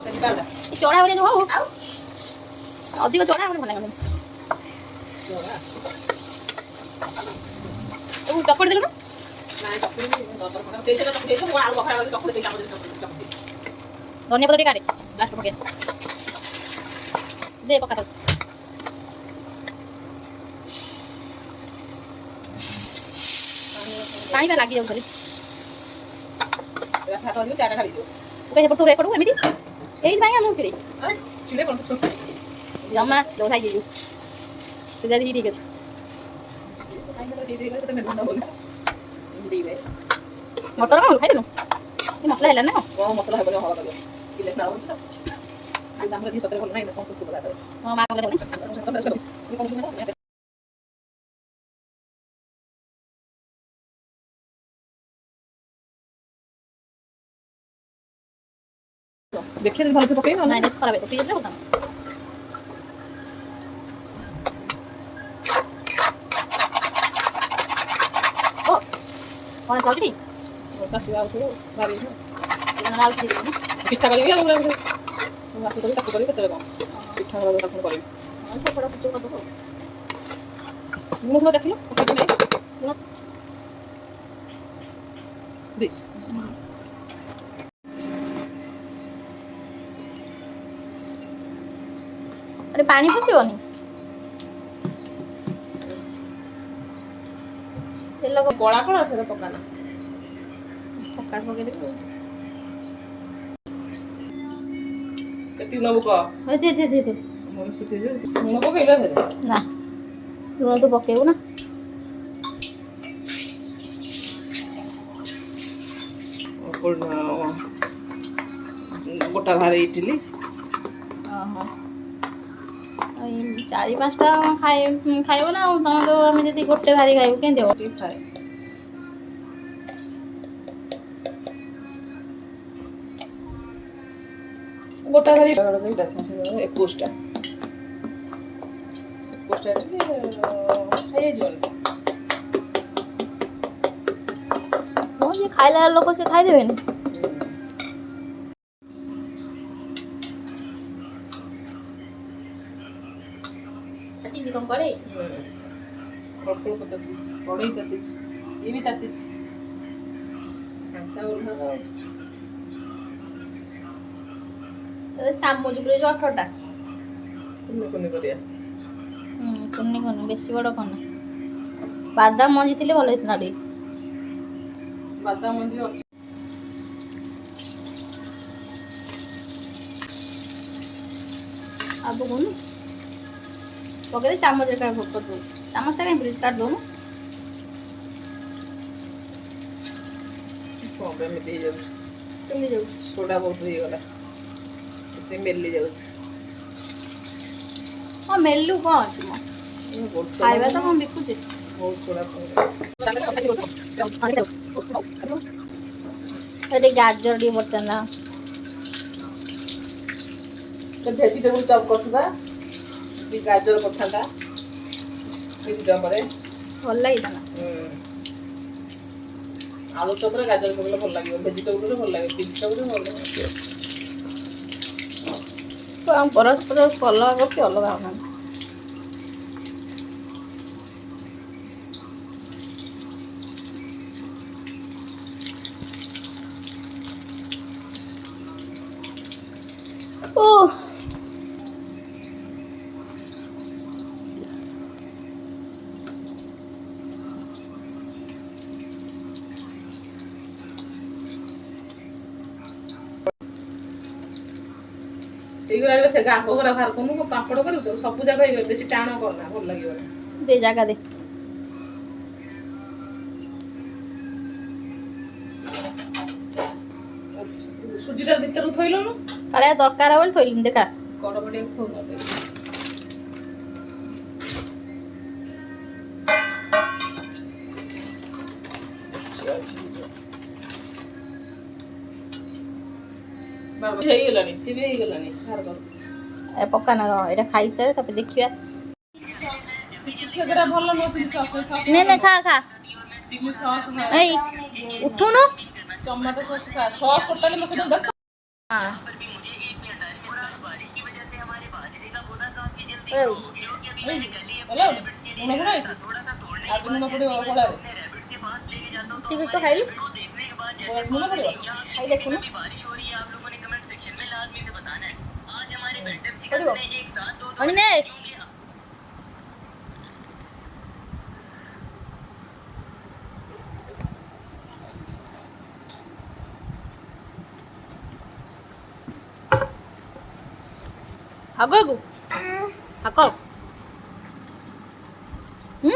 ଚଢ଼ା ଭଳିଆ ଯୋଉ ହଉ ଅଧିକ ଚଢ଼ା ଭଲ ଲାଗିବନି। ଚକଟି ଦେଲୁ ନା ଧନିଆ ପତ୍ର ଟିକେ କାଟେ ଲାଷ୍ଟ ପକେଇ ଦେ ପକା ତାକୁ ପାଣି ବା ଲାଗି ଯାଉଛି ସେପଟ ତୁ କରୁ ଏମିତି ଏଇଥିପାଇଁ ଆମକୁ ଚିଡ଼େ ଜମା ଦୋଷା ହେଇଯିବୁ ତୁ ଯଦି ଠିକ୍ ଅଛି ମଟର କଣ ଖାଇଦେଲୁ ମସଲା ହେଲା ନା ମସଲା ହେବ ଦେଖିଲେ ଭଲ ପକେଇ ନାଇଁ ଖରାପ ପକେଇ ଦେଲେ ଭଲ କଣ ସରି ପିଠା କରିବି ତାକୁ କରିବି କେତେବେଳେ କଣ ପିଠା କରିବି ମୁଁ ଦେଖିଲୁ अरे पानी पशिबनी तेल कड़ा कड़ा से पकाना पका पके दे केती नबु को हे दे दे दे दे मन सुते जे मन पकेला दे ना लुण तो पकेबो ना गोटा भारी इडली हां 4-5टा खाइब ना तुम तो आम जी गोटे भारी खाइब के खाए गोटा भारी 21टा खाइला लोक से खाईदेवे कम पड़े पड़े ये भी चामच जो 18टा कुन्नी कुन्नी बेसी बड़ कन बादाम मंजी थी भल होता बादाम मंजी अब कौन पकड़े चामच काट दो चामच टा कहीं काट दो सोडा बहुत हो गला मेली जाऊँ हाँ मेलू कौन खाଇବା तो कौन बिकुचे बहुत सोडा अरे गाजर डी बर्तन ना वेजिटेबल चॉप करथुदा गाजर पठाता भल लगे आलू चॉप गाजर पकड़े भल लगे वेजिटेबल भल लगे वेजिटेबल भल लगे परस्पर अलग करके अलग होना से गाको गरा बाहर कनु पापड़ करू तो सब जगह बेसी टाण करना भल लागियो दे जगह दे सुजीटा भीतर थइलो न अरे दरकार बोल थइलिन देखा कड़बड़े थोना दे बाबा हे गेलानी सिबे हे गेलानी हार कर ए पकाना रो एटा खाई सारे तब देखिया छगरा भलो न सॉस ने ने खा खा चिली सॉस ए उठो न टमाटो सॉस खा सॉस टोटली मसे दे हां टिकट तो खाई खाई देखो ना 하고 하고 응?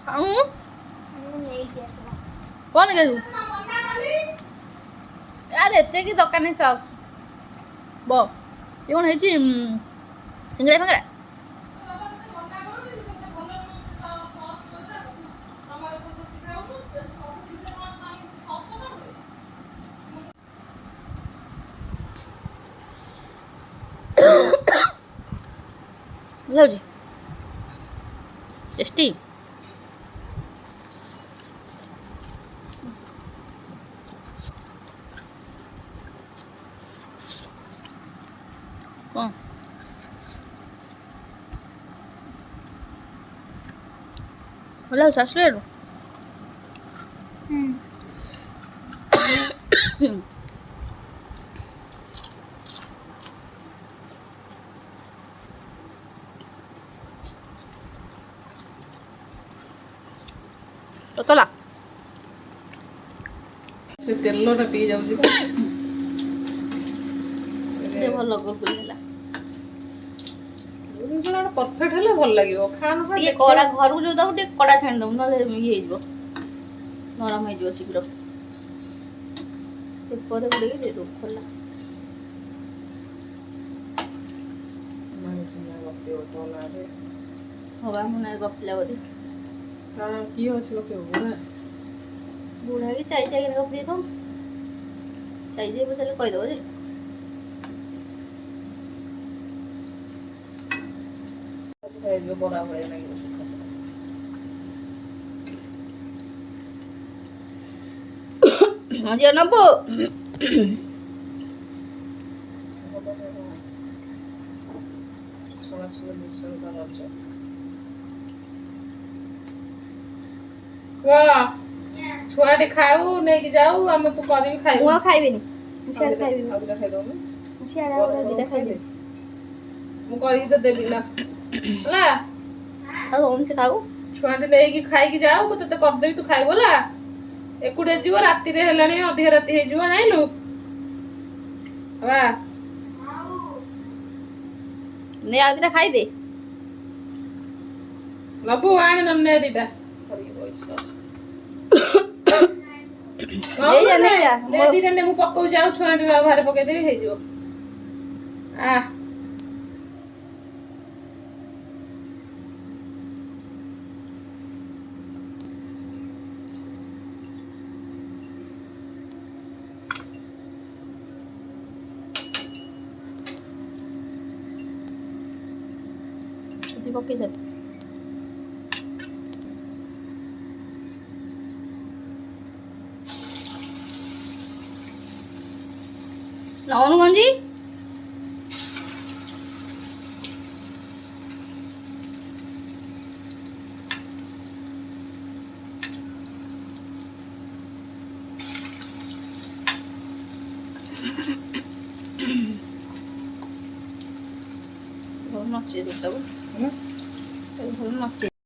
응? କଣ ଖାଇବୁ ଆରେ ଏତିକି ଦୋକାନ ସକ୍ସ ବ ଏ କ'ଣ ହେଇଛି ସିଙ୍ଗଡ଼ା ଫିଙ୍ଗଡ଼ା ଯାଉଛି ଟେଷ୍ଟି କ'ଣ ଭଲ ଲାଗୁଛି ଆସିଲେ ଏଠୁ ତତଲା ସେ ତେଲଟା ପିଇ ଯାଉଛି ଭଲ କରୁଥିଲି ହେଲା ଜିନିଷଟା ପରଫେକ୍ଟ ହେଲେ ଭଲ ଲାଗିବ ଖାଆନ ଟିକେ କଡ଼ା ଘରକୁ ଯୋଉ ଦବୁ ଟିକେ କଡ଼ା ଛାଣି ଦବୁ ନହେଲେ ଇଏ ହେଇଯିବ ନରମ ହେଇଯିବ ଶୀଘ୍ର ପରେ ଗୁଡ଼େଇକି ଦେଇଦେବୁ ଖୋଲା ହବା ମୋ ନାଁରେ ଗପିଲା ବୋଧେ କିଏ ଅଛି ଗପିବ ବୁଢ଼ା ହେଇକି ଚାଇ ଚାଇକି ଗପି ଦେଇଥାଉ ଚାଇ ଚାଇ ପଚାରିଲେ କହିଦେବ ଯେ ଖାଇଯିବ ବରା ଭଳିଆ ଲାଗିବ ସୁଖା ସୁଖା ଝିଅ ନବୁ ଛୁଆଟେ ଖାଉ ନେଇକି ଯାଉ ଆମେ ତୁ କରିବି ଖାଇବୁ ମୁଁ ଖାଇବିନି ମୁଁ ସିଆଡ଼େ ଖାଇବିନି ଆଉ ଦିଟା ଖାଇଦଉନୁ ମୁଁ ସିଆଡ଼େ ଆଉ ଦିଟା ଖାଇବି ମୁଁ କରିକି ତ ଦେବି ନା ହେଲା ଆଉ ସେ ଖାଉ ଛୁଆଟେ ନେଇକି ଖାଇକି ଯାଉ ମୁଁ ତତେ କରିଦେବି ତୁ ଖାଇବୁ ହେଲା ଏକୁଟିଆ ଯିବ ରାତିରେ ହେଲାଣି ଅଧିକ ରାତି ହେଇଯିବ ଜାଣିଲୁ ନେ ଆଉ ଦିଟା ଖାଇଦେ ନବୁ ଆଣେ ନେ ଦିଟା ଦିଟା ନେ ମୁଁ ପକଉଛି ଆଉ ଛୁଆଟେ ବାହାରେ ପକେଇଦେବି ହେଇଯିବ ପକେଇ ସାର ନଉନୁ ଗଞ୍ଜି ଭଲ ନଚେଇ ଦେବୁ ଭଲ ନଚେଇ